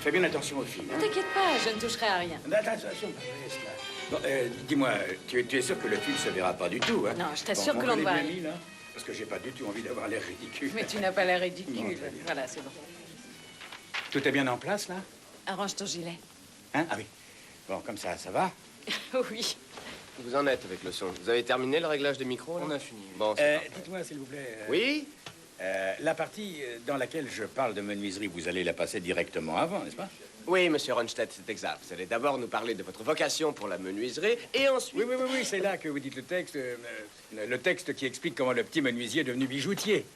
fais bien attention aux filles. Ne t'inquiète pas, je ne toucherai à rien. Attention, reste là. Bon, dis-moi, tu es sûr que le film se verra pas du tout, hein? Non, je t'assure que l'on ne va rien. Mis, là, parce que j'ai pas du tout envie d'avoir l'air ridicule. Mais tu n'as pas l'air ridicule. Non, voilà, c'est bon. Tout est bien en place, là? Arrange ton gilet. Hein? Ah oui. Bon, comme ça va? Oui. Vous en êtes avec le son? Vous avez terminé le réglage des micros, là? On a fini. Bon, dites-moi, s'il vous plaît. Oui? La partie dans laquelle je parle de menuiserie, vous allez la passer directement avant, n'est-ce pas? Oui, monsieur Ronstedt, c'est exact. Vous allez d'abord nous parler de votre vocation pour la menuiserie, et ensuite... Oui, c'est là que vous dites le texte qui explique comment le petit menuisier est devenu bijoutier.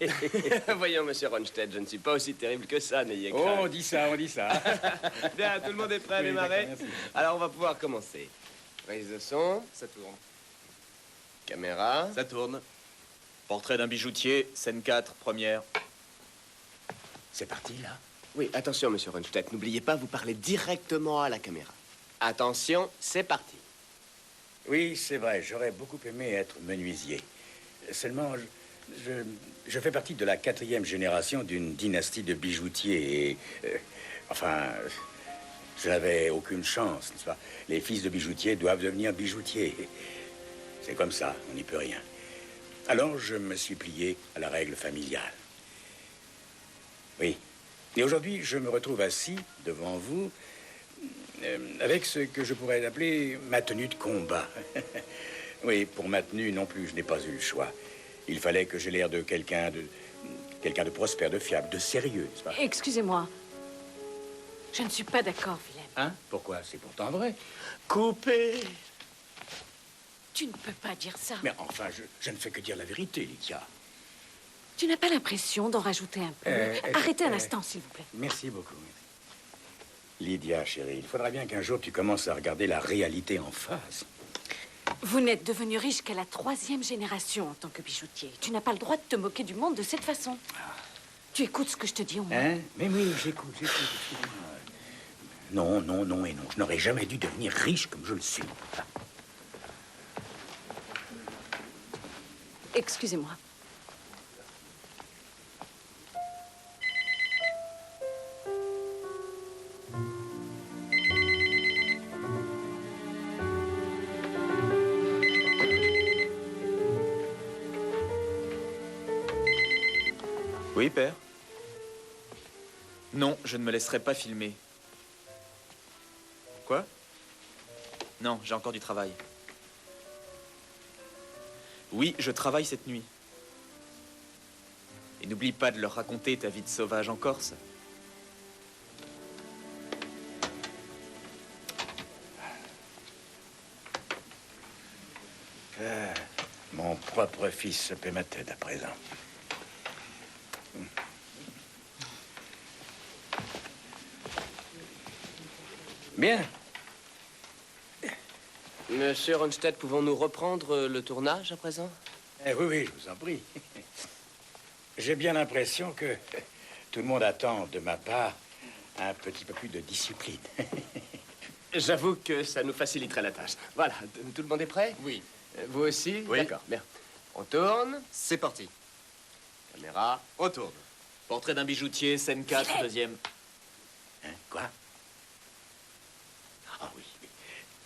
Voyons, monsieur Ronstedt, je ne suis pas aussi terrible que ça, n'ayez crainte. Oh, on dit ça. Bien, tout le monde est prêt à démarrer? Alors, on va pouvoir commencer. Prise de son. Ça tourne. Caméra. Ça tourne. Portrait d'un bijoutier, scène 4, première. C'est parti, là? Oui, attention, monsieur Ronstedt, n'oubliez pas, vous parlez directement à la caméra. Attention, c'est parti. Oui, c'est vrai, j'aurais beaucoup aimé être menuisier. Seulement, je fais partie de la 4e génération d'une dynastie de bijoutiers et... je n'avais aucune chance, n'est-ce pas? Les fils de bijoutiers doivent devenir bijoutiers. C'est comme ça, on n'y peut rien. Alors, je me suis plié à la règle familiale. Oui. Et aujourd'hui, je me retrouve assis devant vous avec ce que je pourrais appeler ma tenue de combat. Oui, pour ma tenue non plus, je n'ai pas eu le choix. Il fallait que j'ai l'air de quelqu'un de prospère, de fiable, de sérieux, n'est-ce pas? Excusez-moi. Je ne suis pas d'accord, Willem. Hein? Pourquoi? C'est pourtant vrai. Coupé. Tu ne peux pas dire ça. Mais enfin, je ne fais que dire la vérité, Lydia. Tu n'as pas l'impression d'en rajouter un peu? Arrêtez un instant, s'il vous plaît. Merci beaucoup. Lydia, chérie, il faudra bien qu'un jour tu commences à regarder la réalité en face. Vous n'êtes devenu riche qu'à la 3e génération en tant que bijoutier. Tu n'as pas le droit de te moquer du monde de cette façon. Tu écoutes ce que je te dis au moins. Hein? Mais oui, j'écoute. Non. Je n'aurais jamais dû devenir riche comme je le suis. Excusez-moi. Oui, père? Non, je ne me laisserai pas filmer. Quoi? Non, j'ai encore du travail. Oui, je travaille cette nuit. Et n'oublie pas de leur raconter ta vie de sauvage en Corse. Mon propre fils se paie ma tête à présent. Bien. Monsieur Ronstedt, pouvons-nous reprendre le tournage à présent? Oui, je vous en prie. J'ai bien l'impression que tout le monde attend de ma part un petit peu plus de discipline. J'avoue que ça nous faciliterait la tâche. Voilà, tout le monde est prêt? Oui. Vous aussi? Oui. D'accord, bien. On tourne. C'est parti. Caméra. On tourne. Portrait d'un bijoutier, scène 4, deuxième. Hein, quoi? Ah oui.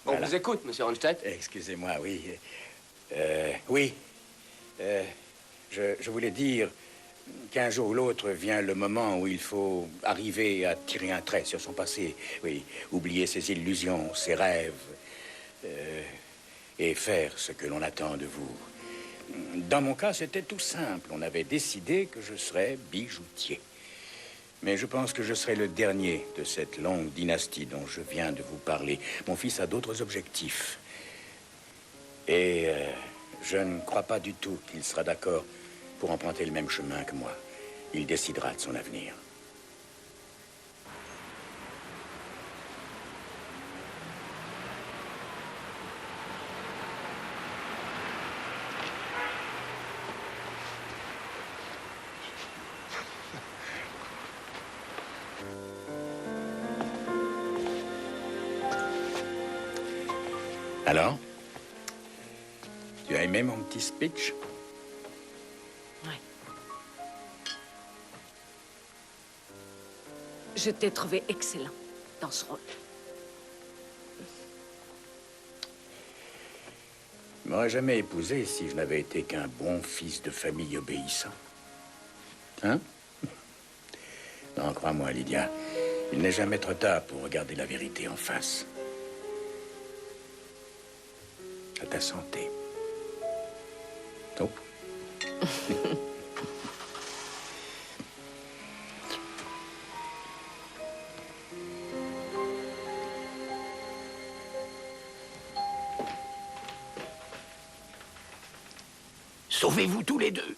On Voilà. vous écoute, monsieur Ronstedt. Excusez-moi, oui. Je voulais dire qu'un jour ou l'autre vient le moment où il faut arriver à tirer un trait sur son passé. Oui, oublier ses illusions, ses rêves, et faire ce que l'on attend de vous. Dans mon cas, c'était tout simple. On avait décidé que je serais bijoutier. Mais je pense que je serai le dernier de cette longue dynastie dont je viens de vous parler. Mon fils a d'autres objectifs. Et je ne crois pas du tout qu'il sera d'accord pour emprunter le même chemin que moi. Il décidera de son avenir. Alors? Tu as aimé mon petit speech? Oui. Je t'ai trouvé excellent. dans ce rôle. Je m'aurais jamais épousé si je n'avais été qu'un bon fils de famille obéissant. Hein? Non, crois-moi, Lydia, il n'est jamais trop tard pour regarder la vérité en face. À ta santé. Oh. Sauvez-vous tous les deux.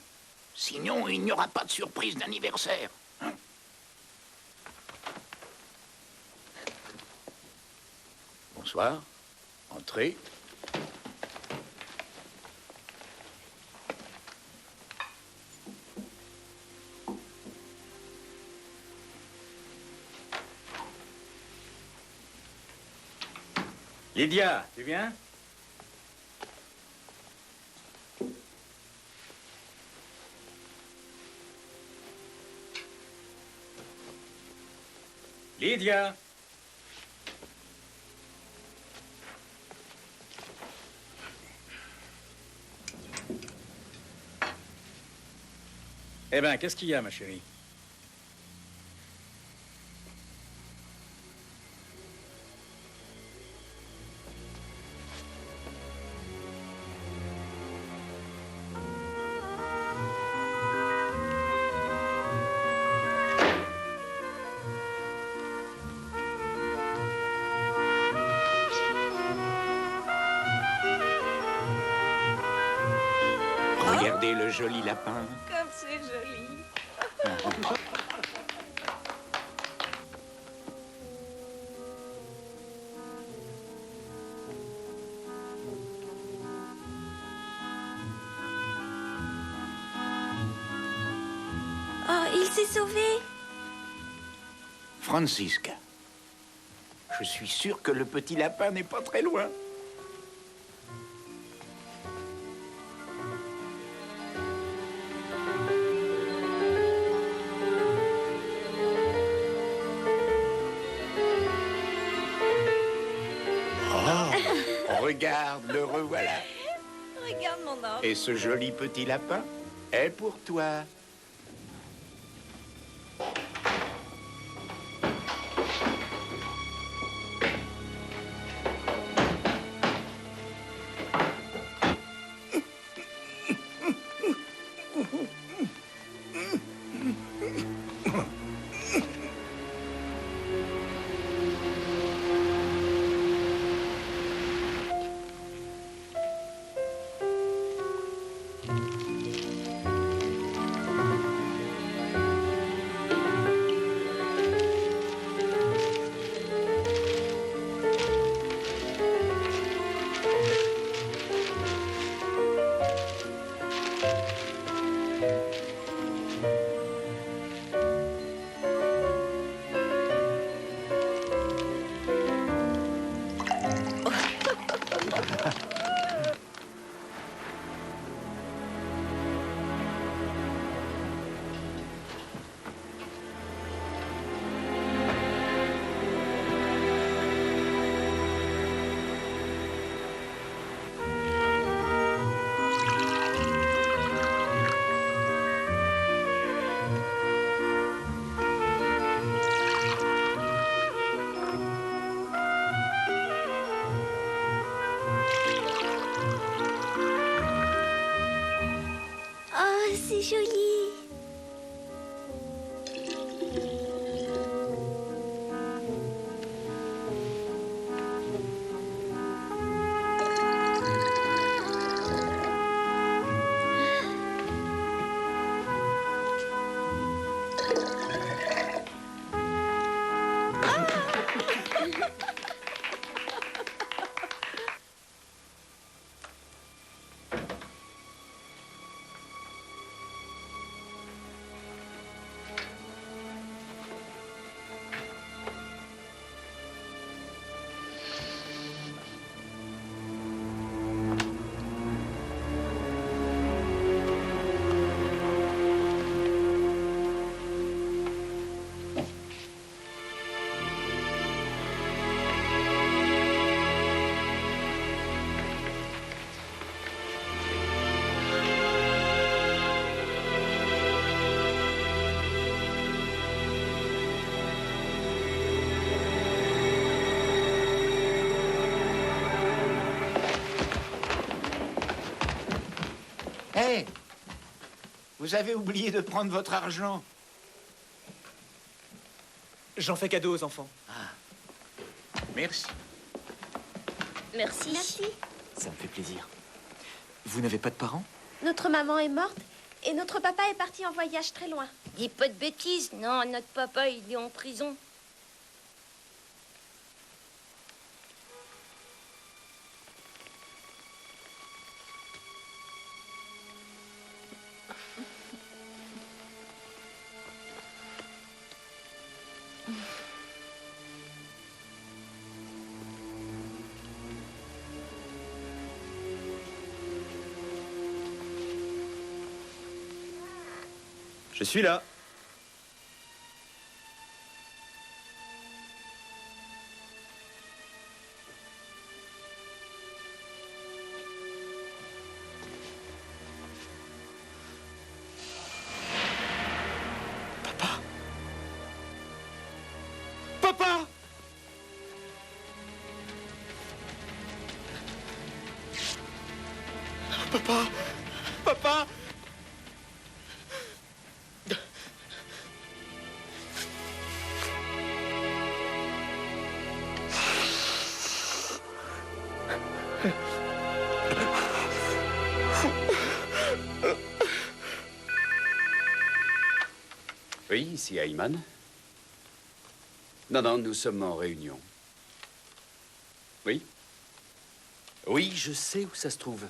Sinon, il n'y aura pas de surprise d'anniversaire. Hein? Bonsoir. Entrez. Lydia, tu viens? Lydia! Eh ben, qu'est-ce qu'il y a, ma chérie? Regardez le joli lapin. Comme c'est joli. Oh, il s'est sauvé. Francisca. Je suis sûr que le petit lapin n'est pas très loin. Regarde, le revoilà. Regarde mon ange. Et ce joli petit lapin est pour toi. Vous avez oublié de prendre votre argent. J'en fais cadeau aux enfants. Merci. Merci. Merci. Ça me fait plaisir. Vous n'avez pas de parents? Notre maman est morte et notre papa est parti en voyage très loin. Dis pas de bêtises. Non, notre papa, il est en prison. Je suis là. Papa. Papa. Papa. Papa. Oui, ici Ayman. Non, nous sommes en réunion. Oui? Oui, je sais où ça se trouve.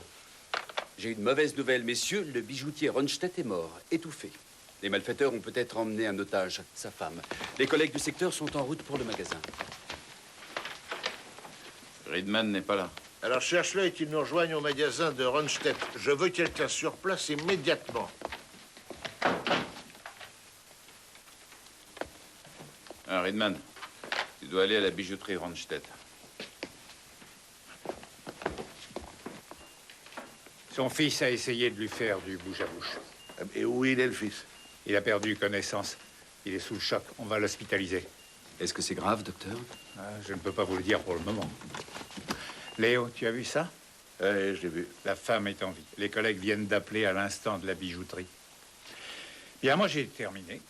J'ai une mauvaise nouvelle, messieurs. Le bijoutier Ronstedt est mort, étouffé. Les malfaiteurs ont peut-être emmené en otage sa femme. Les collègues du secteur sont en route pour le magasin. Riedman n'est pas là. Alors cherche-le et qu'il nous rejoigne au magasin de Ronstedt. Je veux quelqu'un sur place immédiatement. Ah, Riedman, tu dois aller à la bijouterie Ronstedt. Son fils a essayé de lui faire du bouche-à-bouche. Et où il est, le fils? Il a perdu connaissance. Il est sous le choc. On va l'hospitaliser. Est-ce que c'est grave, docteur? Je ne peux pas vous le dire pour le moment. Léo, tu as vu ça? Oui, je l'ai vu. La femme est en vie. Les collègues viennent d'appeler à l'instant de la bijouterie. Bien, moi, j'ai terminé.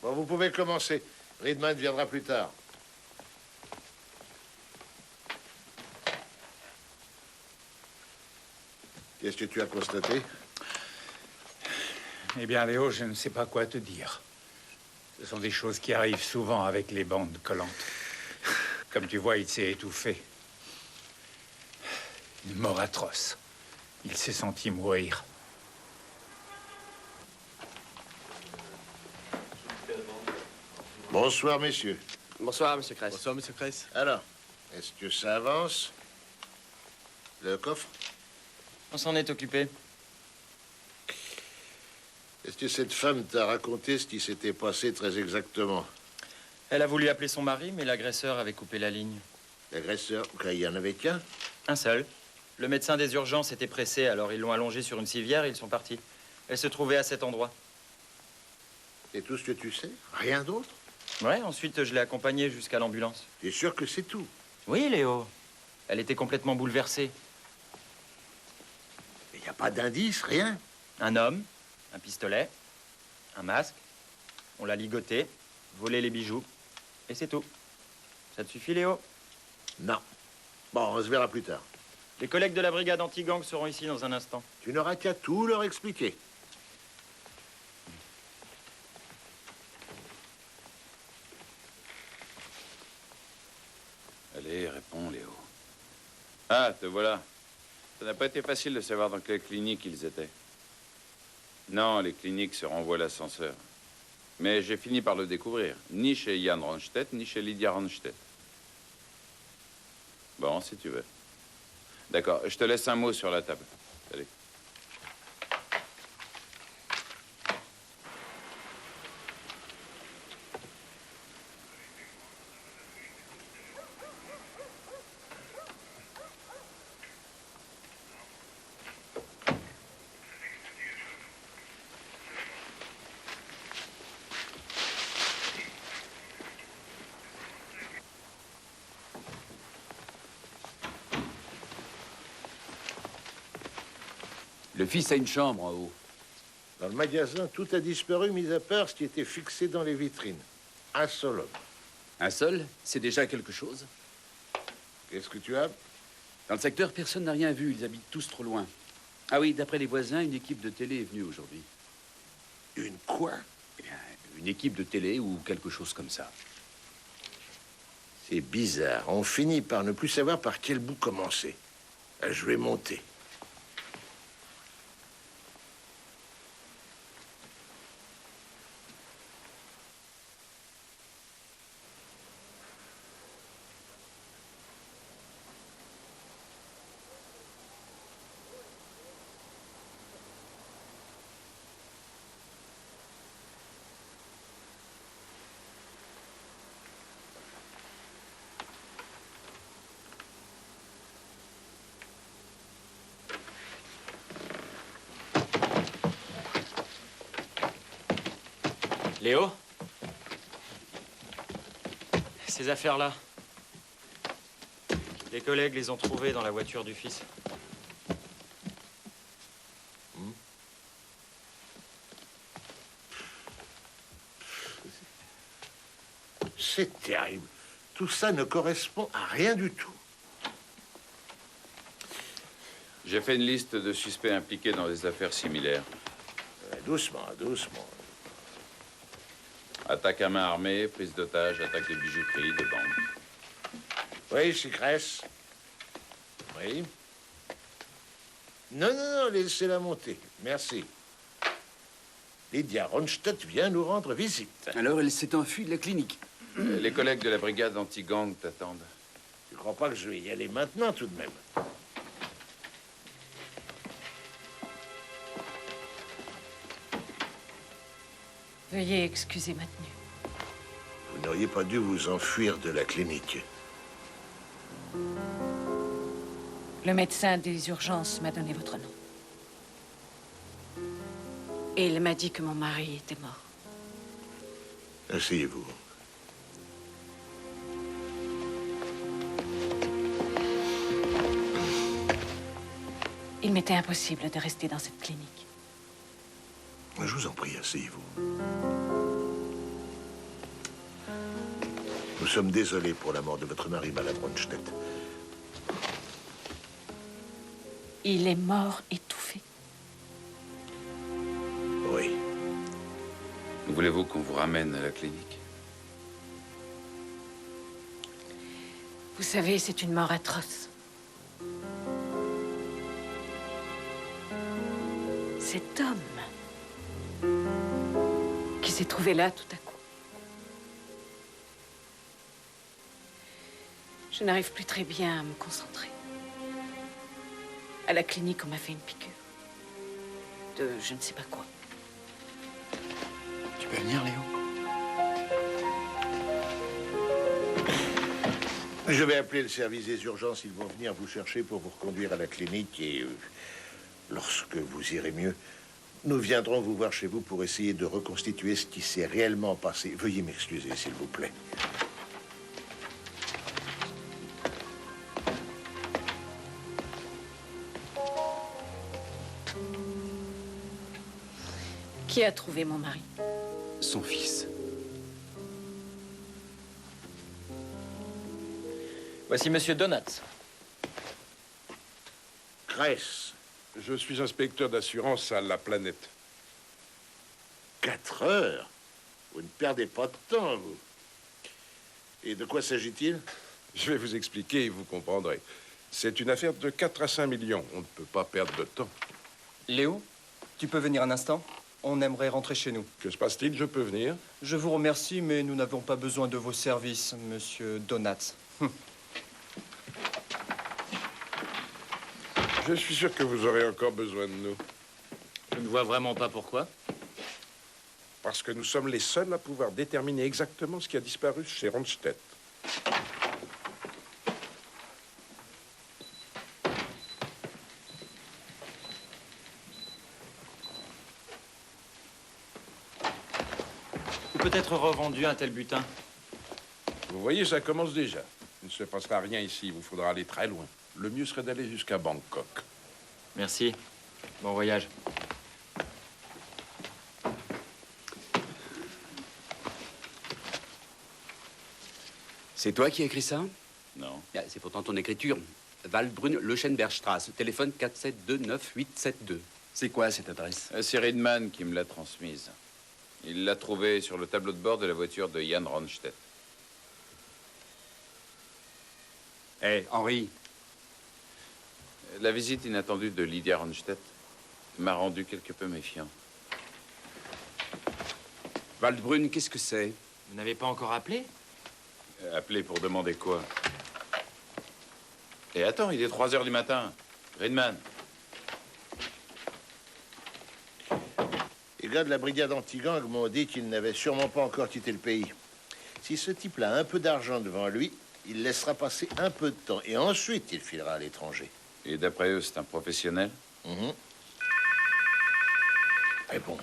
Bon, vous pouvez commencer. Riedman viendra plus tard. Qu'est-ce que tu as constaté? Eh bien, Léo, je ne sais pas quoi te dire. Ce sont des choses qui arrivent souvent avec les bandes collantes. Comme tu vois, il s'est étouffé. Une mort atroce. Il s'est senti mourir. Bonsoir, messieurs. Bonsoir, monsieur Kress. Bonsoir, monsieur Kress. Alors, est-ce que ça avance? Le coffre? On s'en est occupé. Est-ce que cette femme t'a raconté ce qui s'était passé très exactement? Elle a voulu appeler son mari, mais l'agresseur avait coupé la ligne. L'agresseur, il y en avait qu'un? Un seul. Le médecin des urgences était pressé, alors ils l'ont allongé sur une civière et ils sont partis. Elle se trouvait à cet endroit. C'est tout ce que tu sais? Rien d'autre? Ouais, ensuite je l'ai accompagnée jusqu'à l'ambulance. T'es sûr que c'est tout? Oui, Léo. Elle était complètement bouleversée. Il n'y a pas d'indice, rien? Un homme, un pistolet, un masque. On l'a ligoté, volé les bijoux. Et c'est tout. Ça te suffit, Léo? Non. Bon, on se verra plus tard. Les collègues de la brigade anti-gang seront ici dans un instant. Tu n'auras qu'à tout leur expliquer. Allez, réponds, Léo. Ah, te voilà. Ça n'a pas été facile de savoir dans quelle clinique ils étaient. Non, les cliniques se renvoient l'ascenseur. Mais j'ai fini par le découvrir. Ni chez Jan Ronstedt, ni chez Lydia Ronstedt. Bon, si tu veux. D'accord, je te laisse un mot sur la table. Allez. Le fils a une chambre en haut. Dans le magasin, tout a disparu, mis à part ce qui était fixé dans les vitrines. Un seul homme. Un seul, c'est déjà quelque chose. Qu'est-ce que tu as? Dans le secteur, personne n'a rien vu. Ils habitent tous trop loin. Ah oui, d'après les voisins, une équipe de télé est venue aujourd'hui. Une quoi? Eh bien, une équipe de télé ou quelque chose comme ça. C'est bizarre. On finit par ne plus savoir par quel bout commencer. Je vais monter. Léo? Ces affaires-là. Les collègues les ont trouvées dans la voiture du fils. C'est terrible. Tout ça ne correspond à rien du tout. J'ai fait une liste de suspects impliqués dans des affaires similaires. Doucement, doucement. Attaque à main armée, prise d'otage, attaque de bijouterie, de banque. Oui, c'est Grèce. Oui. Non, non, non, laissez-la monter. Merci. Lydia Ronstedt vient nous rendre visite. Alors, elle s'est enfuie de la clinique. Les collègues de la brigade anti-gang t'attendent. Je crois pas que je vais y aller maintenant, tout de même. Veuillez excuser ma tenue. Vous n'auriez pas dû vous enfuir de la clinique. Le médecin des urgences m'a donné votre nom. Et il m'a dit que mon mari était mort. Asseyez-vous. Il m'était impossible de rester dans cette clinique. Je vous en prie, asseyez-vous. Nous sommes désolés pour la mort de votre mari, Madame Ronstedt. Il est mort étouffé. Oui. Voulez-vous qu'on vous ramène à la clinique? Vous savez, c'est une mort atroce. Cet homme qui s'est trouvé là tout à coup. Je n'arrive plus très bien à me concentrer. À la clinique, on m'a fait une piqûre. De je ne sais pas quoi. Tu peux venir, Léo? Je vais appeler le service des urgences. Ils vont venir vous chercher pour vous reconduire à la clinique et lorsque vous irez mieux, nous viendrons vous voir chez vous pour essayer de reconstituer ce qui s'est réellement passé. Veuillez m'excuser, s'il vous plaît. Qui a trouvé mon mari? Son fils. Voici Monsieur Donat. Grèce, Je suis inspecteur d'assurance à La Planète. 4 heures? Vous ne perdez pas de temps, vous. Et de quoi s'agit-il? Je vais vous expliquer et vous comprendrez. C'est une affaire de 4 à 5 millions. On ne peut pas perdre de temps. Léo, tu peux venir un instant? On aimerait rentrer chez nous. Que se passe-t-il? Je peux venir? Je vous remercie, mais nous n'avons pas besoin de vos services, monsieur Donat. Je suis sûr que vous aurez encore besoin de nous. Je ne vois vraiment pas pourquoi. Parce que nous sommes les seuls à pouvoir déterminer exactement ce qui a disparu chez Ronstedt. Ou peut-être revendu un tel butin. Vous voyez, ça commence déjà. Il ne se passera rien ici. Il vous faudra aller très loin. Le mieux serait d'aller jusqu'à Bangkok. Merci. Bon voyage. C'est toi qui as écrit ça? Non. Ah, c'est pourtant ton écriture. Waldbrunn, Löchenbergstrasse, téléphone 4729872. C'est quoi cette adresse? C'est Riedman qui me l'a transmise. Il l'a trouvée sur le tableau de bord de la voiture de Jan Ronstedt. Hé, Henri. La visite inattendue de Lydia Ronstedt m'a rendu quelque peu méfiant. Waldbrunn, qu'est-ce que c'est? Vous n'avez pas encore appelé? Appelé pour demander quoi? Et attends, il est 3 heures du matin. Riedman. Les gars de la brigade anti-gang m'ont dit qu'il n'avait sûrement pas encore quitté le pays. Si ce type-là a un peu d'argent devant lui, il laissera passer un peu de temps et ensuite il filera à l'étranger. Et d'après eux, c'est un professionnel? Réponds.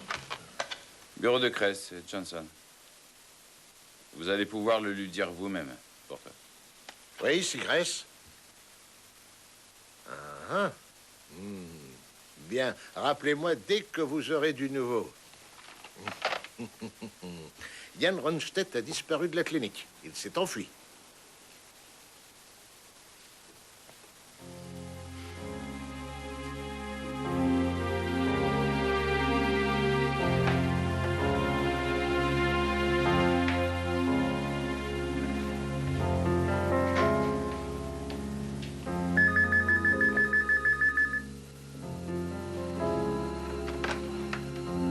Bureau de Kress, Johnson. Vous allez pouvoir le lui dire vous-même, porteur. Oui, c'est Grèce. Bien, rappelez-moi dès que vous aurez du nouveau. Jan Ronstedt a disparu de la clinique. Il s'est enfui.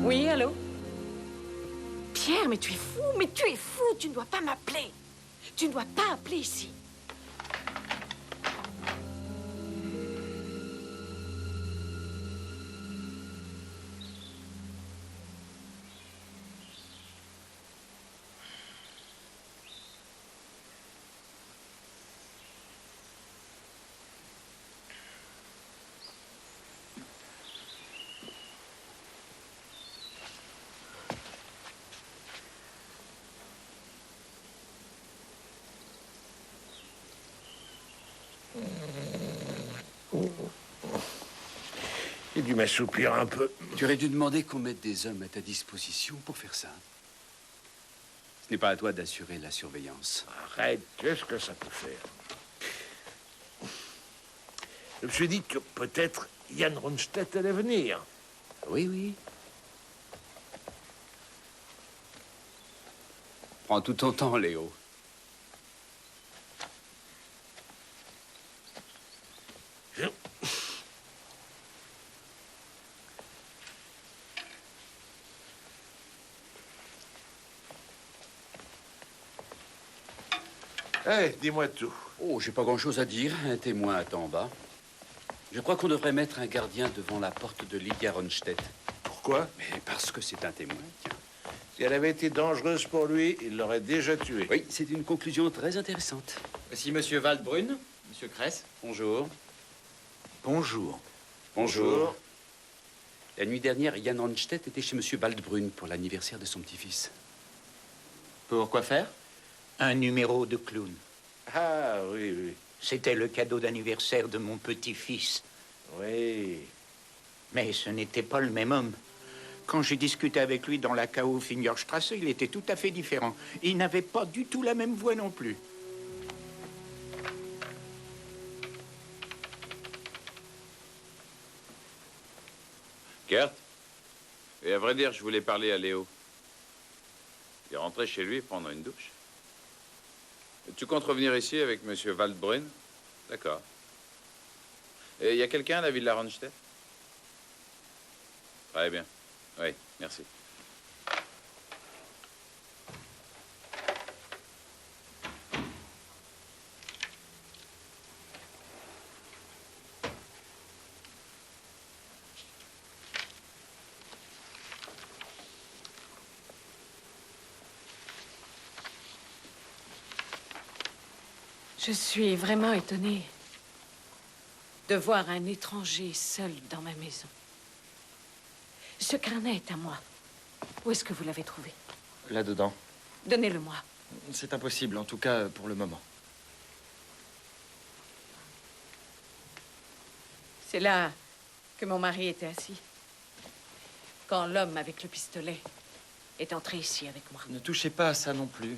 Oui, allô? Pierre, mais tu es fou, tu ne dois pas m'appeler. Tu ne dois pas appeler ici. J'ai dû m'assoupir un peu. Tu aurais dû demander qu'on mette des hommes à ta disposition pour faire ça. Ce n'est pas à toi d'assurer la surveillance. Arrête, qu'est-ce que ça peut faire? Je me suis dit que peut-être Jan Ronstedt allait venir. Oui, oui. Prends tout ton temps, Léo. Eh, dis-moi tout. Oh, j'ai pas grand-chose à dire. Un témoin attend en bas. Je crois qu'on devrait mettre un gardien devant la porte de Lydia Ronstedt. Pourquoi? Mais parce que c'est un témoin, tiens. Si elle avait été dangereuse pour lui, il l'aurait déjà tuée. Oui, c'est une conclusion très intéressante. Voici Monsieur Waldbrunn, Monsieur Kress. Bonjour. Bonjour. Bonjour. La nuit dernière, Jan Ronstedt était chez Monsieur Waldbrunn pour l'anniversaire de son petit-fils. Pour quoi faire? Un numéro de clown. Ah, oui, oui. C'était le cadeau d'anniversaire de mon petit-fils. Oui. Mais ce n'était pas le même homme. Quand j'ai discuté avec lui dans la KO Fingerstrasse, il était tout à fait différent. Il n'avait pas du tout la même voix non plus. Gert? Et à vrai dire, je voulais parler à Léo. Il est rentré chez lui prendre une douche. Tu comptes revenir ici avec Monsieur Waldbrunn? D'accord. Et il y a quelqu'un à la Villa Ronstedt? Très bien. Oui, merci. Je suis vraiment étonnée de voir un étranger seul dans ma maison. Ce carnet est à moi. Où est-ce que vous l'avez trouvé? Là-dedans. Donnez-le-moi. C'est impossible, en tout cas pour le moment. C'est là que mon mari était assis. Quand l'homme avec le pistolet est entré ici avec moi. Ne touchez pas à ça non plus.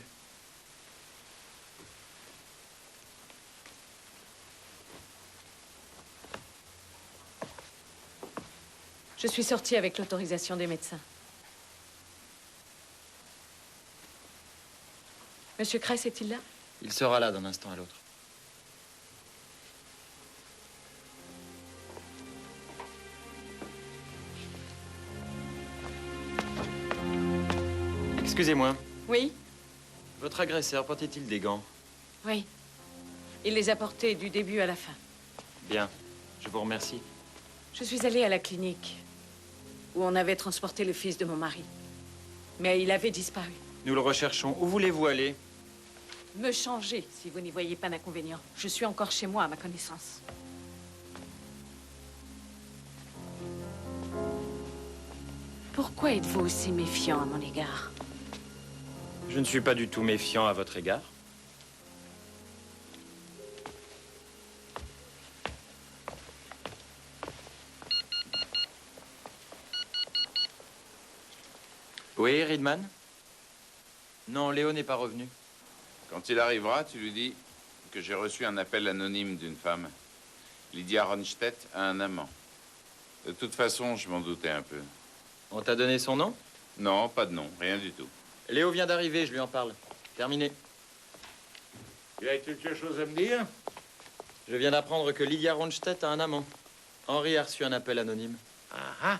Je suis sortie avec l'autorisation des médecins. Monsieur Kress est-il là? Il sera là d'un instant à l'autre. Excusez-moi. Oui? Votre agresseur portait-il des gants? Oui. Il les a portés du début à la fin. Bien. Je vous remercie. Je suis allée à la clinique où on avait transporté le fils de mon mari. Mais il avait disparu. Nous le recherchons. Où voulez-vous aller? Me changer, si vous n'y voyez pas d'inconvénient. Je suis encore chez moi, à ma connaissance. Pourquoi êtes-vous aussi méfiant à mon égard? Je ne suis pas du tout méfiant à votre égard. Oui, Ridman? Non, Léo n'est pas revenu. Quand il arrivera, tu lui dis que j'ai reçu un appel anonyme d'une femme. Lydia Ronstedt a un amant. De toute façon, je m'en doutais un peu. On t'a donné son nom? Non, pas de nom, rien du tout. Léo vient d'arriver, je lui en parle. Terminé. Il y a quelque chose à me dire? Je viens d'apprendre que Lydia Ronstedt a un amant. Henri a reçu un appel anonyme. Ah ah.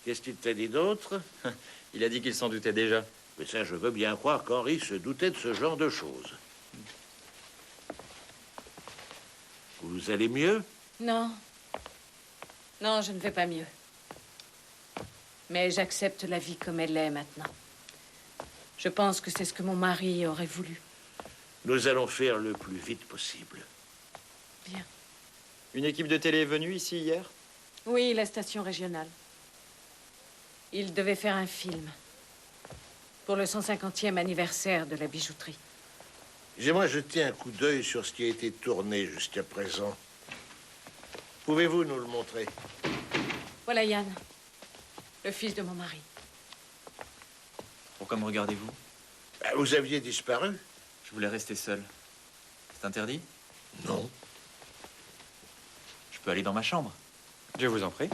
Qu'est-ce qu'il t'a dit d'autre? Il a dit qu'il s'en doutait déjà. Mais ça, je veux bien croire qu'Henri se doutait de ce genre de choses. Vous allez mieux? Non. Non, je ne vais pas mieux. Mais j'accepte la vie comme elle est maintenant. Je pense que c'est ce que mon mari aurait voulu. Nous allons faire le plus vite possible. Bien. Une équipe de télé est venue ici hier? Oui, la station régionale. Il devait faire un film pour le 150e anniversaire de la bijouterie. J'aimerais jeter un coup d'œil sur ce qui a été tourné jusqu'à présent. Pouvez-vous nous le montrer? Voilà Yann, le fils de mon mari. Pourquoi me regardez-vous? Vous aviez disparu? Je voulais rester seul. C'est interdit? Non. Je peux aller dans ma chambre? Je vous en prie.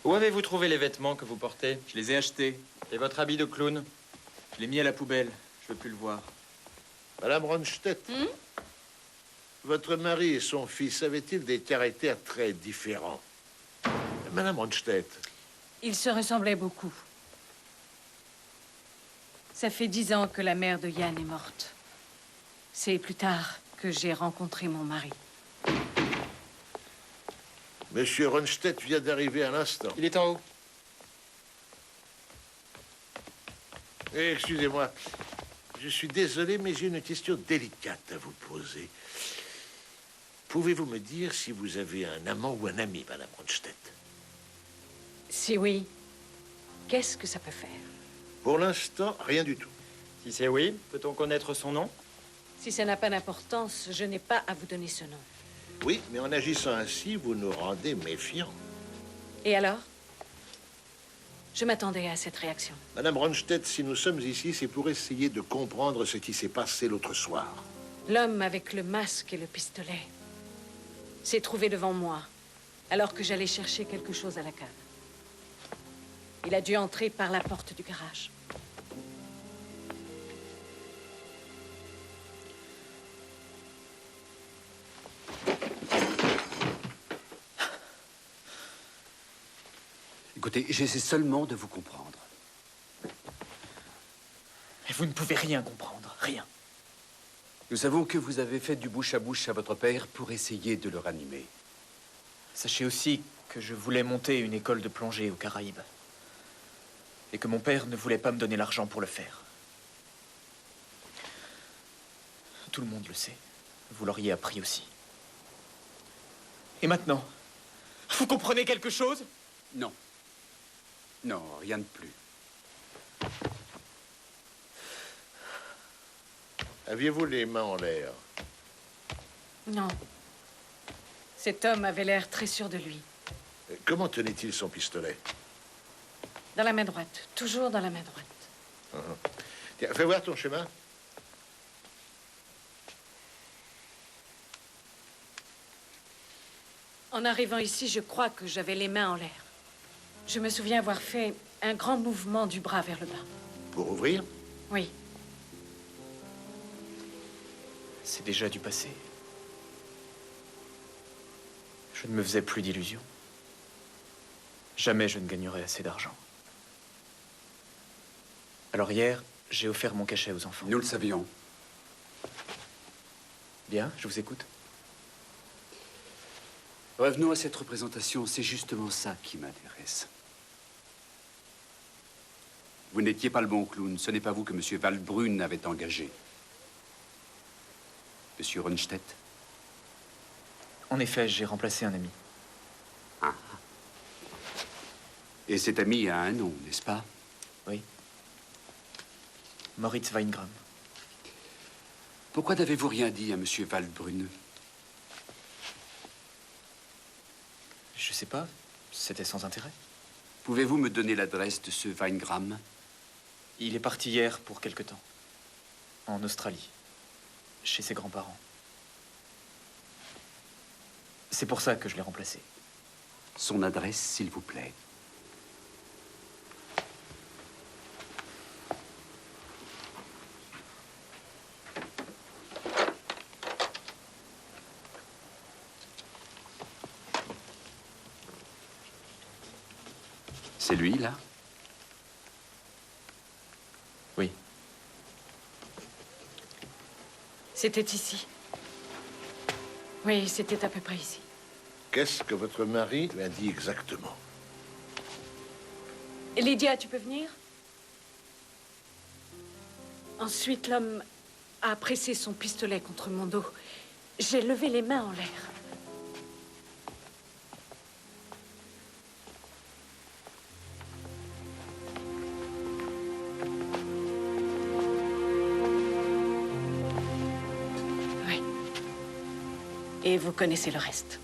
Où avez-vous trouvé les vêtements que vous portez? Je les ai achetés. Et votre habit de clown? Je l'ai mis à la poubelle. Je veux plus le voir. Madame Ronstedt, votre mari et son fils avaient-ils des caractères très différents? Madame Ronstedt. Ils se ressemblaient beaucoup. Ça fait 10 ans que la mère de Yann est morte. C'est plus tard que j'ai rencontré mon mari. Monsieur Ronstedt vient d'arriver à l'instant. Il est en haut. Excusez-moi. Je suis désolé, mais j'ai une question délicate à vous poser. Pouvez-vous me dire si vous avez un amant ou un ami, Madame Ronstedt? Si oui, qu'est-ce que ça peut faire? Pour l'instant, rien du tout. Si c'est oui, peut-on connaître son nom? Si ça n'a pas d'importance, je n'ai pas à vous donner ce nom. Oui, mais en agissant ainsi, vous nous rendez méfiants. Et alors? Je m'attendais à cette réaction. Madame Ronstedt, si nous sommes ici, c'est pour essayer de comprendre ce qui s'est passé l'autre soir. L'homme avec le masque et le pistolet s'est trouvé devant moi, alors que j'allais chercher quelque chose à la cave. Il a dû entrer par la porte du garage. Écoutez, j'essaie seulement de vous comprendre. Et vous ne pouvez rien comprendre. Rien. Nous savons que vous avez fait du bouche à votre père pour essayer de le ranimer. Sachez aussi que je voulais monter une école de plongée aux Caraïbes. Et que mon père ne voulait pas me donner l'argent pour le faire. Tout le monde le sait. Vous l'auriez appris aussi. Et maintenant, vous comprenez quelque chose? Non. Non, rien de plus. Aviez-vous les mains en l'air? Non. Cet homme avait l'air très sûr de lui. Comment tenait-il son pistolet? Dans la main droite. Toujours dans la main droite. Tiens, fais voir ton chemin. En arrivant ici, je crois que j'avais les mains en l'air. Je me souviens avoir fait un grand mouvement du bras vers le bas. Pour ouvrir? Oui. C'est déjà du passé. Je ne me faisais plus d'illusions. Jamais je ne gagnerai assez d'argent. Alors hier, j'ai offert mon cachet aux enfants. Nous le savions. Bien, je vous écoute. Revenons à cette représentation, c'est justement ça qui m'intéresse. Vous n'étiez pas le bon clown, ce n'est pas vous que M. Waldbrunn avait engagé. M. Ronstedt? En effet, j'ai remplacé un ami. Ah. Et cet ami a un nom, n'est-ce pas? Oui. Moritz Weingram. Pourquoi n'avez-vous rien dit à M. Waldbrunn? Je sais pas. C'était sans intérêt. Pouvez-vous me donner l'adresse de ce Weingram? Il est parti hier pour quelque temps. En Australie. Chez ses grands-parents. C'est pour ça que je l'ai remplacé. Son adresse, s'il vous plaît. C'est lui, là? Oui. C'était ici. Oui, c'était à peu près ici. Qu'est-ce que votre mari lui a dit exactement? Lydia, tu peux venir? Ensuite, l'homme a pressé son pistolet contre mon dos. J'ai levé les mains en l'air. Oui. Et vous connaissez le reste.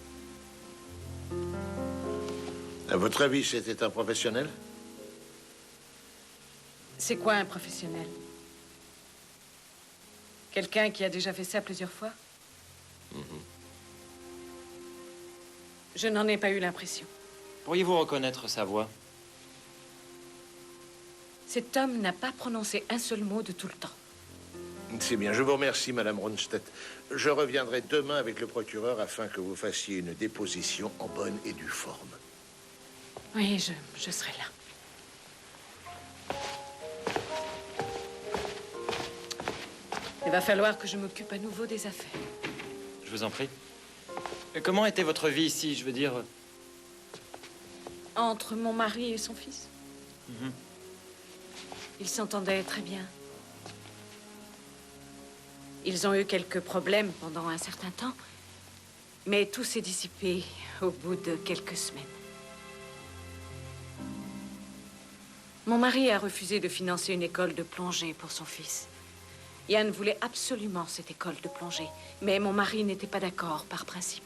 À votre avis, c'était un professionnel? C'est quoi un professionnel? Quelqu'un qui a déjà fait ça plusieurs fois? Je n'en ai pas eu l'impression. Pourriez-vous reconnaître sa voix? Cet homme n'a pas prononcé un seul mot de tout le temps. C'est bien, je vous remercie, Madame Ronstedt. Je reviendrai demain avec le procureur afin que vous fassiez une déposition en bonne et due forme. Oui, je serai là. Il va falloir que je m'occupe à nouveau des affaires. Je vous en prie. Comment était votre vie ici, je veux dire? Entre mon mari et son fils, ils s'entendaient très bien. Ils ont eu quelques problèmes pendant un certain temps, mais tout s'est dissipé au bout de quelques semaines. Mon mari a refusé de financer une école de plongée pour son fils. Yann voulait absolument cette école de plongée, mais mon mari n'était pas d'accord par principe.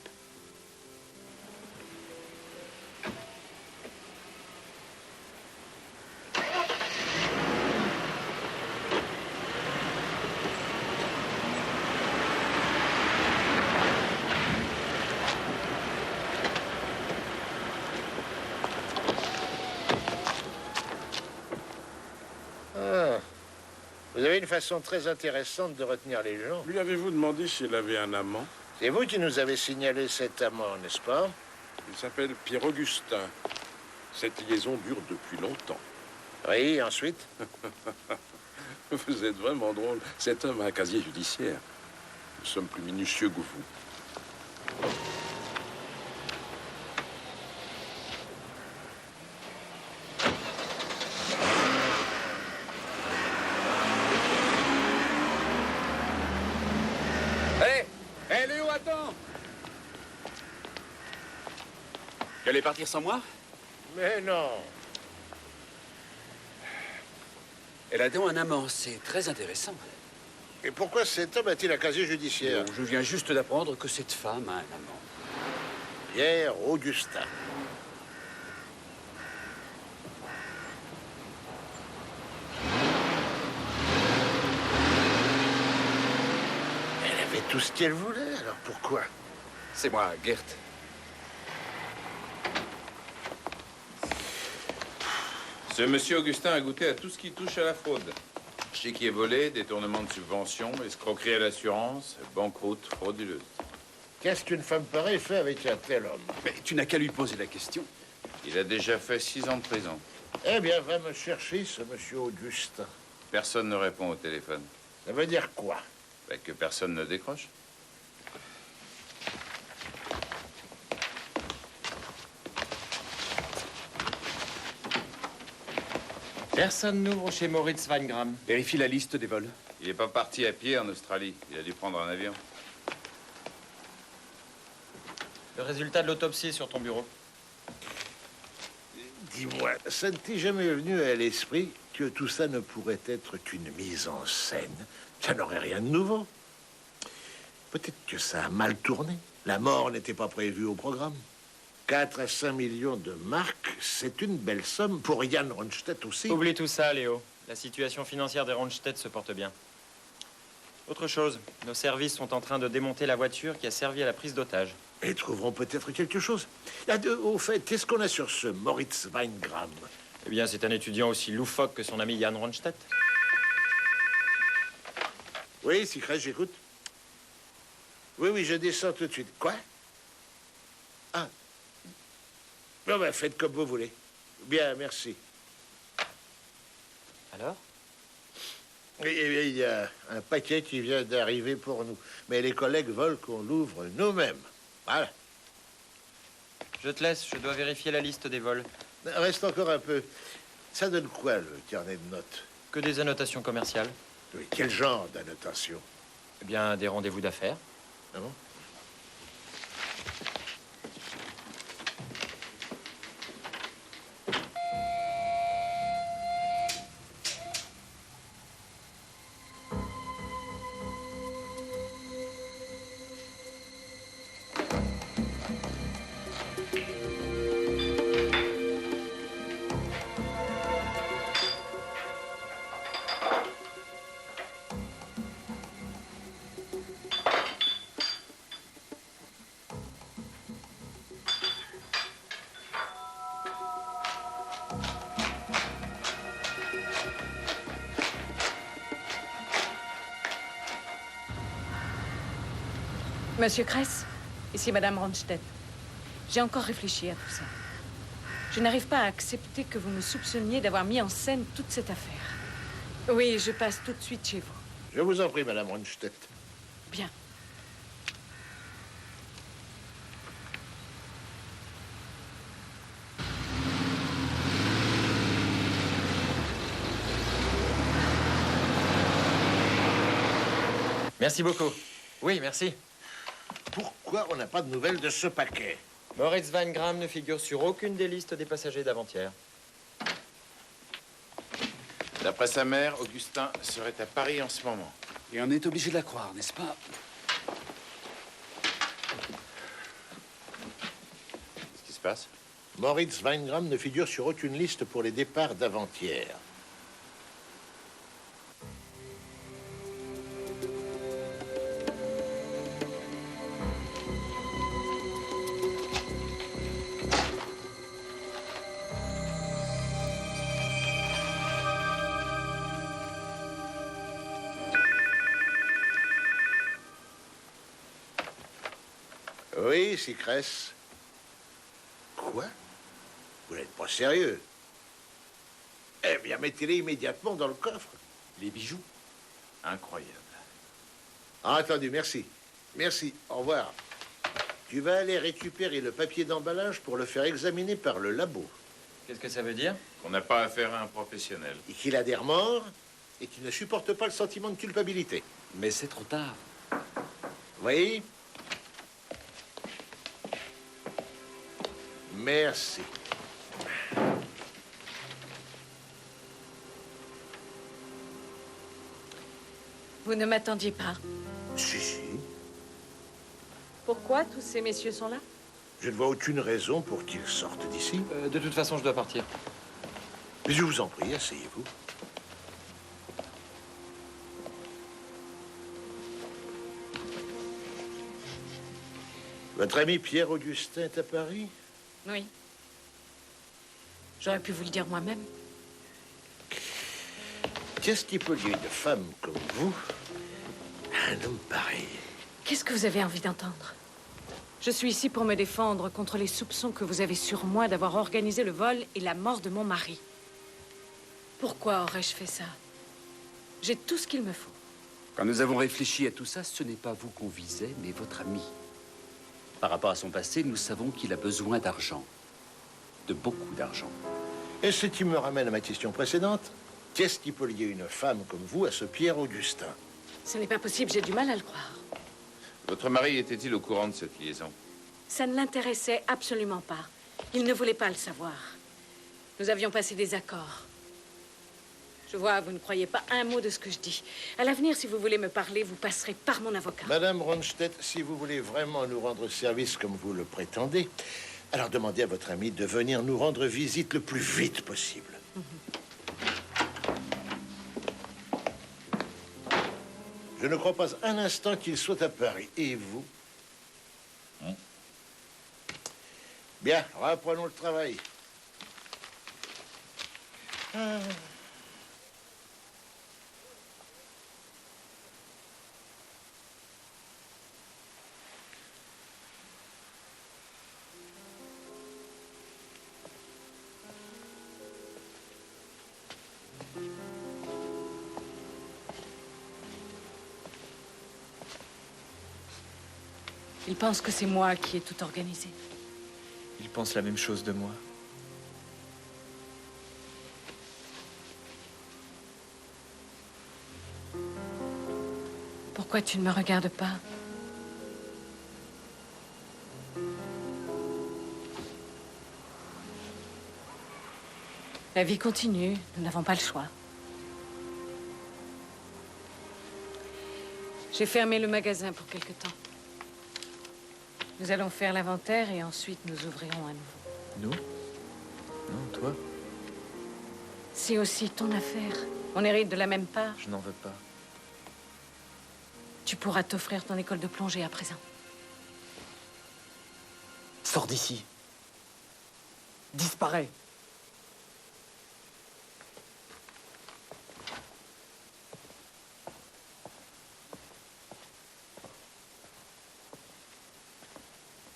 Vous avez une façon très intéressante de retenir les gens. Lui avez-vous demandé s'il avait un amant? C'est vous qui nous avez signalé cet amant, n'est-ce pas? Il s'appelle Pierre-Augustin. Cette liaison dure depuis longtemps. Oui, ensuite? Vous êtes vraiment drôle. Cet homme a un casier judiciaire. Nous sommes plus minutieux que vous. Hé, Léo, attends! Tu allais partir sans moi? Mais non. Elle a donc un amant, c'est très intéressant. Et pourquoi cet homme a-t-il un casier judiciaire? Je viens juste d'apprendre que cette femme a un amant. Pierre Augustin. avait tout ce qu'elle voulait, alors pourquoi? C'est moi, Gert. Ce monsieur Augustin a goûté à tout ce qui touche à la fraude. Chéquier volé, détournement de subventions, escroquerie à l'assurance, banqueroute frauduleuse. Qu'est-ce qu'une femme pareille fait avec un tel homme? Mais tu n'as qu'à lui poser la question. Il a déjà fait 6 ans de prison. Eh bien, va me chercher ce monsieur Augustin. Personne ne répond au téléphone. Ça veut dire quoi? Ben, que personne ne décroche. Personne n'ouvre chez Moritz Weingram. Vérifie la liste des vols. Il n'est pas parti à pied en Australie. Il a dû prendre un avion. Le résultat de l'autopsie est sur ton bureau. Dis-moi, ça ne t'est jamais venu à l'esprit que tout ça ne pourrait être qu'une mise en scène? Ça n'aurait rien de nouveau. Peut-être que ça a mal tourné. La mort n'était pas prévue au programme. 4 à 5 millions de marks, c'est une belle somme pour Jan Ronstedt aussi. Oublie tout ça, Léo. La situation financière des Ronstedt se porte bien. Autre chose, nos services sont en train de démonter la voiture qui a servi à la prise d'otage. Ils trouveront peut-être quelque chose. Au fait, qu'est-ce qu'on a sur ce Moritz Weingram? Eh bien, c'est un étudiant aussi loufoque que son ami Jan Ronstedt. Oui, Secret, j'écoute. Oui, je descends tout de suite. Quoi? Ah. Bon, ben, faites comme vous voulez. Bien, merci. Alors? Il y a un paquet qui vient d'arriver pour nous. Mais les collègues veulent qu'on l'ouvre nous-mêmes. Voilà. Je te laisse, je dois vérifier la liste des vols. Reste encore un peu. Ça donne quoi, le carnet de notes? Que des annotations commerciales. Oui, quel genre d'annotation? Eh bien, des rendez-vous d'affaires. Ah bon? Monsieur Kress, ici Madame Ronstedt. J'ai encore réfléchi à tout ça. Je n'arrive pas à accepter que vous me soupçonniez d'avoir mis en scène toute cette affaire. Oui, je passe tout de suite chez vous. Je vous en prie, Madame Ronstedt. Bien. Merci beaucoup. Oui, merci. Pourquoi on n'a pas de nouvelles de ce paquet? Moritz Weingram ne figure sur aucune des listes des passagers d'avant-hier. D'après sa mère, Augustin serait à Paris en ce moment. Et on est obligé de la croire, n'est-ce pas? Qu'est-ce qui se passe? Moritz Weingram ne figure sur aucune liste pour les départs d'avant-hier. Oui, Sicresse. Quoi? Vous n'êtes pas sérieux? Eh bien, mettez-les immédiatement dans le coffre. Les bijoux? Incroyable. Ah, entendu, merci. Merci, au revoir. Tu vas aller récupérer le papier d'emballage pour le faire examiner par le labo. Qu'est-ce que ça veut dire? Qu'on n'a pas affaire à un professionnel. Et qu'il a des remords et qu'il ne supporte pas le sentiment de culpabilité. Mais c'est trop tard. Oui? Merci. Vous ne m'attendiez pas. Si. Pourquoi tous ces messieurs sont là? Je ne vois aucune raison pour qu'ils sortent d'ici. De toute façon, je dois partir. Mais je vous en prie, asseyez-vous. Votre ami Pierre-Augustin est à Paris? Oui. J'aurais pu vous le dire moi-même. Qu'est-ce qui peut lier une femme comme vous à un homme pareil? Qu'est-ce que vous avez envie d'entendre? Je suis ici pour me défendre contre les soupçons que vous avez sur moi d'avoir organisé le vol et la mort de mon mari. Pourquoi aurais-je fait ça? J'ai tout ce qu'il me faut. Quand nous avons réfléchi à tout ça, ce n'est pas vous qu'on visait, mais votre ami. Par rapport à son passé, nous savons qu'il a besoin d'argent. De beaucoup d'argent. Et ce qui me ramène à ma question précédente. Qu'est-ce qui peut lier une femme comme vous à ce Pierre-Augustin? Ce n'est pas possible, j'ai du mal à le croire. Votre mari était-il au courant de cette liaison? Ça ne l'intéressait absolument pas. Il ne voulait pas le savoir. Nous avions passé des accords. Je vois, vous ne croyez pas un mot de ce que je dis. À l'avenir, si vous voulez me parler, vous passerez par mon avocat. Madame Ronstedt, si vous voulez vraiment nous rendre service comme vous le prétendez, alors demandez à votre ami de venir nous rendre visite le plus vite possible. Je ne crois pas un instant qu'il soit à Paris. Et vous? Bien, reprenons le travail. Il pense que c'est moi qui ai tout organisé. Il pense la même chose de moi. Pourquoi tu ne me regardes pas? La vie continue, nous n'avons pas le choix. J'ai fermé le magasin pour quelque temps. Nous allons faire l'inventaire et ensuite nous ouvrirons à nouveau. Nous? Non, toi? C'est aussi ton affaire. On hérite de la même part. Je n'en veux pas. Tu pourras t'offrir ton école de plongée à présent. Sors d'ici. Disparais.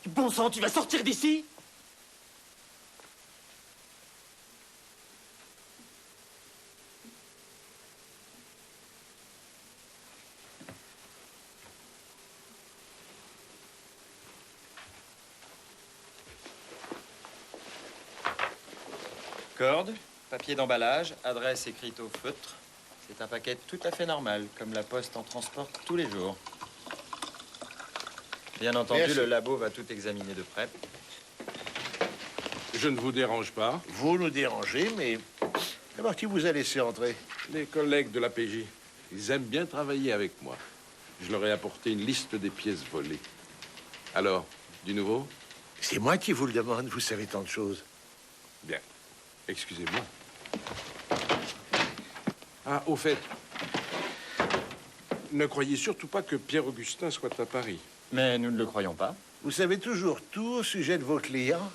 Bon sang, tu vas sortir d'ici? Corde, papier d'emballage, adresse écrite au feutre. C'est un paquet tout à fait normal, comme la poste en transporte tous les jours. Bien entendu, Merci. le labo va tout examiner de près. Je ne vous dérange pas. Vous nous dérangez, mais d'abord, qui vous a laissé entrer? Les collègues de la PJ, ils aiment bien travailler avec moi. Je leur ai apporté une liste des pièces volées. Alors, du nouveau? C'est moi qui vous le demande, vous savez tant de choses. Bien. Excusez-moi. Ah, au fait, ne croyez surtout pas que Pierre-Augustin soit à Paris. Mais nous ne le croyons pas. Vous savez toujours tout au sujet de vos clients?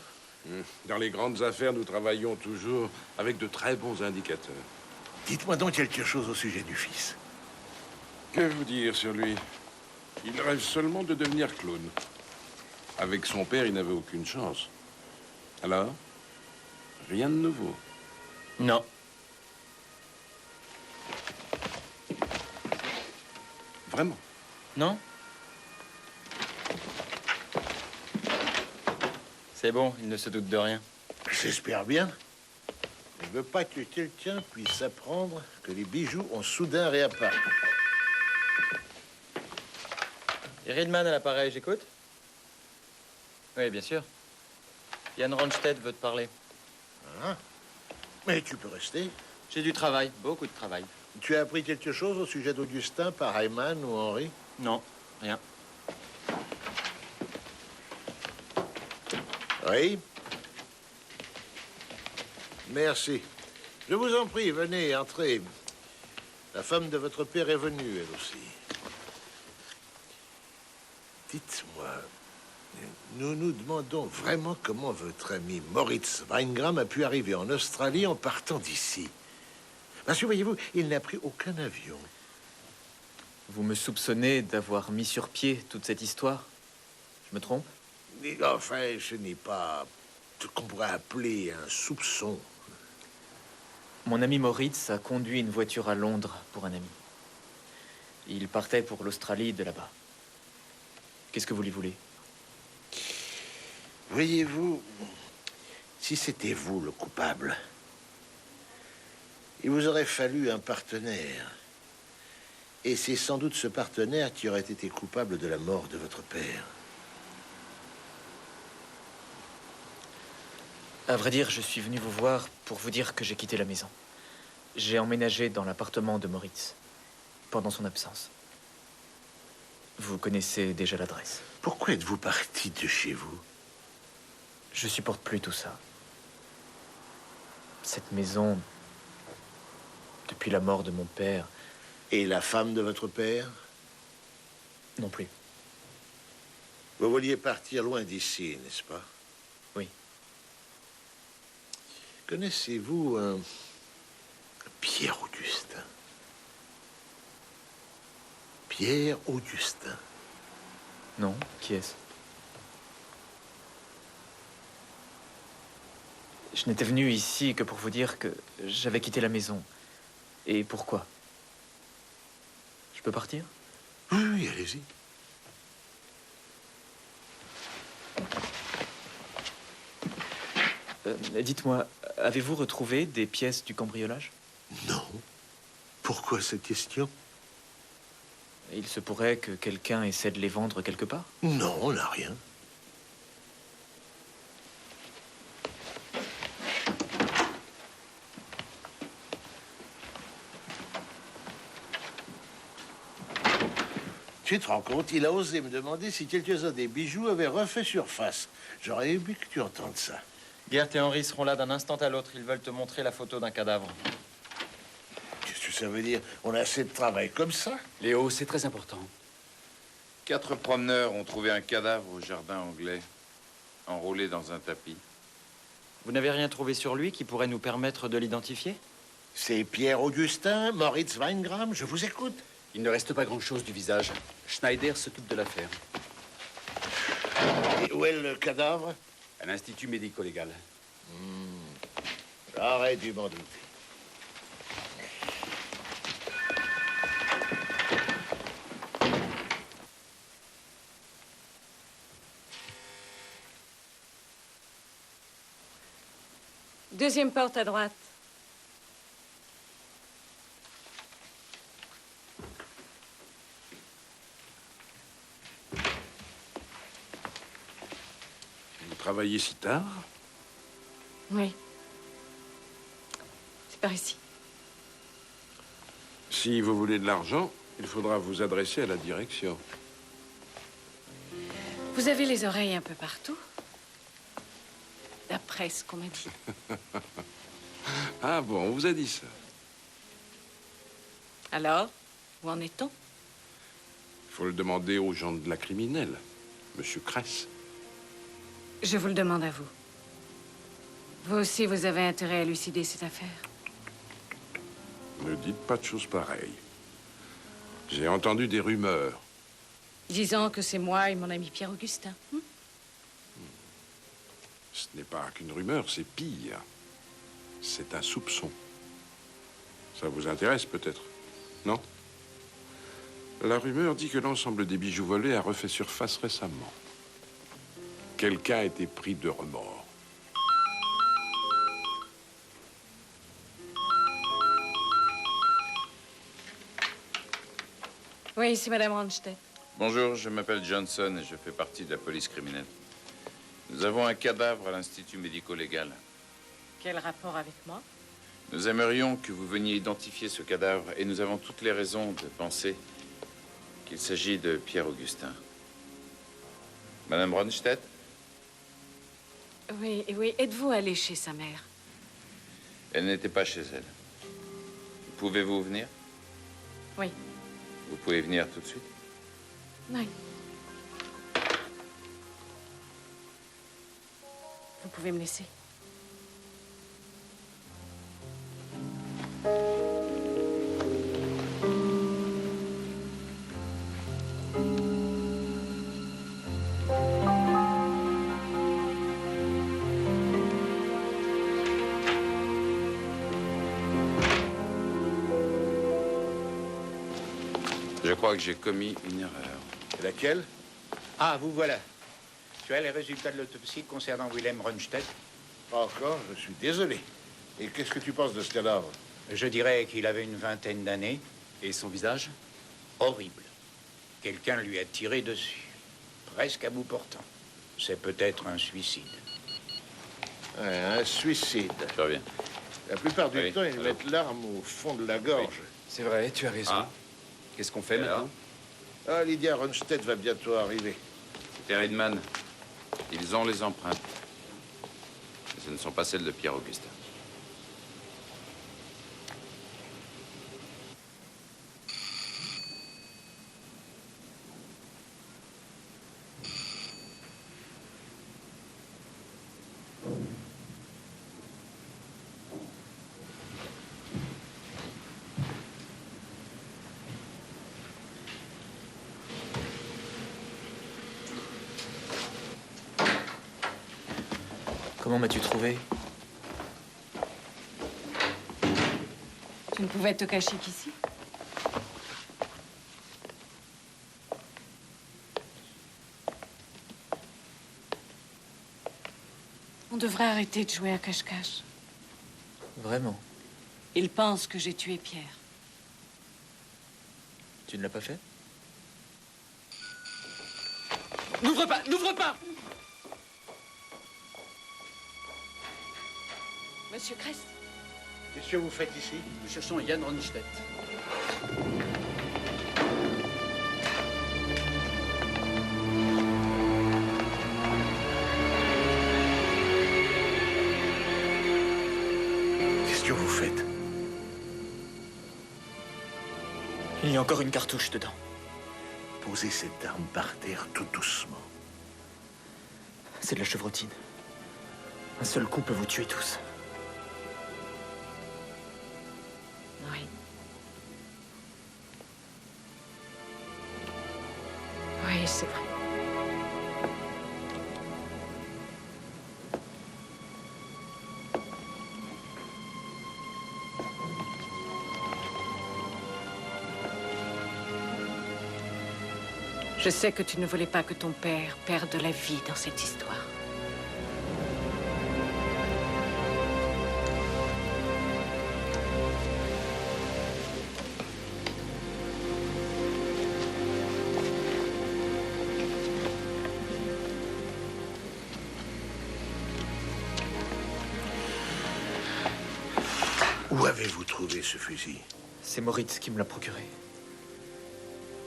Dans les grandes affaires, nous travaillons toujours avec de très bons indicateurs. Dites-moi donc quelque chose au sujet du fils. Que vous dire sur lui? Il rêve seulement de devenir clown. Avec son père, il n'avait aucune chance. Alors, rien de nouveau. Non. Vraiment? Non? C'est bon, il ne se doute de rien. J'espère bien. Je ne veux pas que quelqu'un puisse apprendre que les bijoux ont soudain réapparu. Et Riedman à l'appareil, j'écoute? Oui, bien sûr. Yann Ronstedt veut te parler. Ah. Mais tu peux rester. J'ai du travail, beaucoup de travail. Tu as appris quelque chose au sujet d'Augustin par Ayman ou Henri? Non, rien. Oui. Merci. Je vous en prie, venez, entrez. La femme de votre père est venue, elle aussi. Dites-moi, Nous nous demandons vraiment comment votre ami Moritz Weingram a pu arriver en Australie en partant d'ici. Parce que, voyez-vous, il n'a pris aucun avion. Vous me soupçonnez d'avoir mis sur pied toute cette histoire? Je me trompe? Enfin, ce n'est pas ce qu'on pourrait appeler un soupçon. Mon ami Moritz a conduit une voiture à Londres pour un ami. Il partait pour l'Australie de là-bas. Qu'est-ce que vous lui voulez? Voyez-vous, si c'était vous le coupable, il vous aurait fallu un partenaire. Et c'est sans doute ce partenaire qui aurait été coupable de la mort de votre père. À vrai dire, je suis venu vous voir pour vous dire que j'ai quitté la maison. J'ai emménagé dans l'appartement de Moritz pendant son absence. Vous connaissez déjà l'adresse. Pourquoi êtes-vous parti de chez vous? Je supporte plus tout ça. Cette maison, depuis la mort de mon père... Et la femme de votre père? Non plus. Vous vouliez partir loin d'ici, n'est-ce pas? Oui. Connaissez-vous un Pierre Augustin? Pierre Augustin? Non, qui est-ce? Je n'étais venu ici que pour vous dire que j'avais quitté la maison. Et pourquoi? Je peux partir? Oui, oui, allez-y. Dites-moi, avez-vous retrouvé des pièces du cambriolage? Non. Pourquoi cette question? Il se pourrait que quelqu'un essaie de les vendre quelque part? Non, on n'a rien. Tu te rends compte, il a osé me demander si quelques-uns des bijoux avaient refait surface. J'aurais aimé que tu entendes ça. Gert et Henri seront là d'un instant à l'autre. Ils veulent te montrer la photo d'un cadavre. Qu'est-ce que ça veut dire? On a assez de travail comme ça? Léo, c'est très important. 4 promeneurs ont trouvé un cadavre au jardin anglais, enroulé dans un tapis. Vous n'avez rien trouvé sur lui qui pourrait nous permettre de l'identifier? C'est Pierre Augustin, Moritz Weingram, je vous écoute. Il ne reste pas grand-chose du visage. Schneider s'occupe de l'affaire. Et où est le cadavre? À l'Institut médico-légal. J'aurais dû m'en douter. Deuxième porte à droite. Vous travaillez si tard? Oui. C'est par ici. Si vous voulez de l'argent, il faudra vous adresser à la direction. Vous avez les oreilles un peu partout. D'après ce qu'on m'a dit. Ah bon, on vous a dit ça? Alors, où en est-on? Il faut le demander aux gens de la criminelle, Monsieur Kress. Je vous le demande à vous. Vous aussi, vous avez intérêt à élucider cette affaire. Ne dites pas de choses pareilles. J'ai entendu des rumeurs. Disant que c'est moi et mon ami Pierre Augustin. Ce n'est pas qu'une rumeur, c'est pire. C'est un soupçon. Ça vous intéresse peut-être, non? La rumeur dit que l'ensemble des bijoux volés a refait surface récemment. Quelqu'un a été pris de remords. Oui, c'est Madame Ronstedt. Bonjour, je m'appelle Johnson et je fais partie de la police criminelle. Nous avons un cadavre à l'Institut médico-légal. Quel rapport avec moi? Nous aimerions que vous veniez identifier ce cadavre et nous avons toutes les raisons de penser qu'il s'agit de Pierre Augustin. Madame Ronstedt? Oui, oui. Êtes-vous allé chez sa mère? Elle n'était pas chez elle. Pouvez-vous venir? Oui. Vous pouvez venir tout de suite? Oui. Vous pouvez me laisser. Je crois que j'ai commis une erreur. Laquelle? Ah, vous voilà. Tu as les résultats de l'autopsie concernant Wilhelm Rundstedt? Pas encore, je suis désolé. Et qu'est-ce que tu penses de ce cadavre? Je dirais qu'il avait une vingtaine d'années. Et son visage? Horrible. Quelqu'un lui a tiré dessus. Presque à bout portant. C'est peut-être un suicide. Ouais, un suicide. Je reviens. La plupart du Oui, temps, ils allô. mettent l'arme au fond de la gorge. C'est vrai, tu as raison. Ah. Qu'est-ce qu'on fait Et alors? maintenant? Ah, Lydia Rundstedt va bientôt arriver. C'était Redman. Ils ont les empreintes. Mais ce ne sont pas celles de Pierre Augustin. Comment m'as-tu trouvé? Tu ne pouvais te cacher qu'ici. On devrait arrêter de jouer à cache-cache. Vraiment? Il pense que j'ai tué Pierre. Tu ne l'as pas fait? N'ouvre pas! N'ouvre pas! Monsieur Crest? Qu'est-ce que vous faites ici? Nous cherchons Jan Rundstedt. Qu'est-ce que vous faites? Il y a encore une cartouche dedans. Posez cette arme par terre tout doucement. C'est de la chevrotine. Un seul coup peut vous tuer tous. Oui. Oui, c'est vrai. Je sais que tu ne voulais pas que ton père perde la vie dans cette histoire. Où avez-vous trouvé ce fusil? C'est Moritz qui me l'a procuré.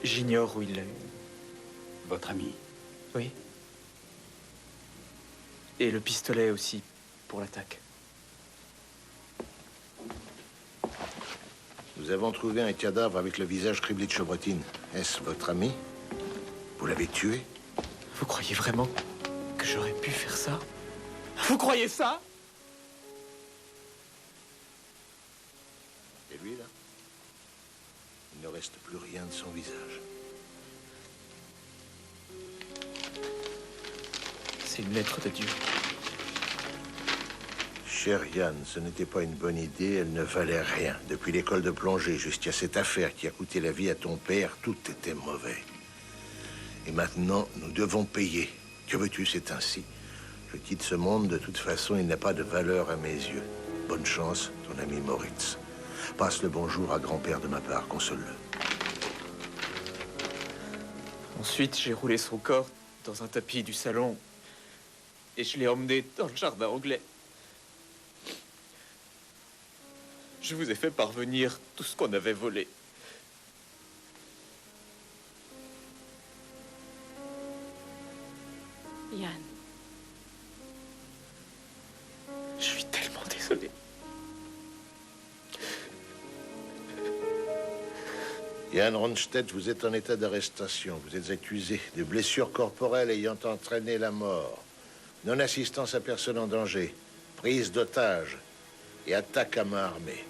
J'ignore où il l'a eu. Votre ami? Oui. Et le pistolet aussi, pour l'attaque. Nous avons trouvé un cadavre avec le visage criblé de chevrotine. Est-ce votre ami? Vous l'avez tué? Vous croyez vraiment que j'aurais pu faire ça? Vous croyez ça? Et lui, là? Il ne reste plus rien de son visage. C'est une lettre de Dieu. Cher Yann, ce n'était pas une bonne idée, elle ne valait rien. Depuis l'école de plongée jusqu'à cette affaire qui a coûté la vie à ton père, tout était mauvais. Et maintenant, nous devons payer. Que veux-tu, c'est ainsi. Je quitte ce monde, de toute façon, il n'a pas de valeur à mes yeux. Bonne chance, ton ami Moritz. Passe le bonjour à grand-père de ma part, console-le. Ensuite, j'ai roulé son corps dans un tapis du salon et je l'ai emmené dans le jardin anglais. Je vous ai fait parvenir tout ce qu'on avait volé. Yann. Je suis tellement désolé. Yann Rundstedt, vous êtes en état d'arrestation. Vous êtes accusé de blessures corporelles ayant entraîné la mort. Non-assistance à personne en danger, prise d'otage et attaque à main armée.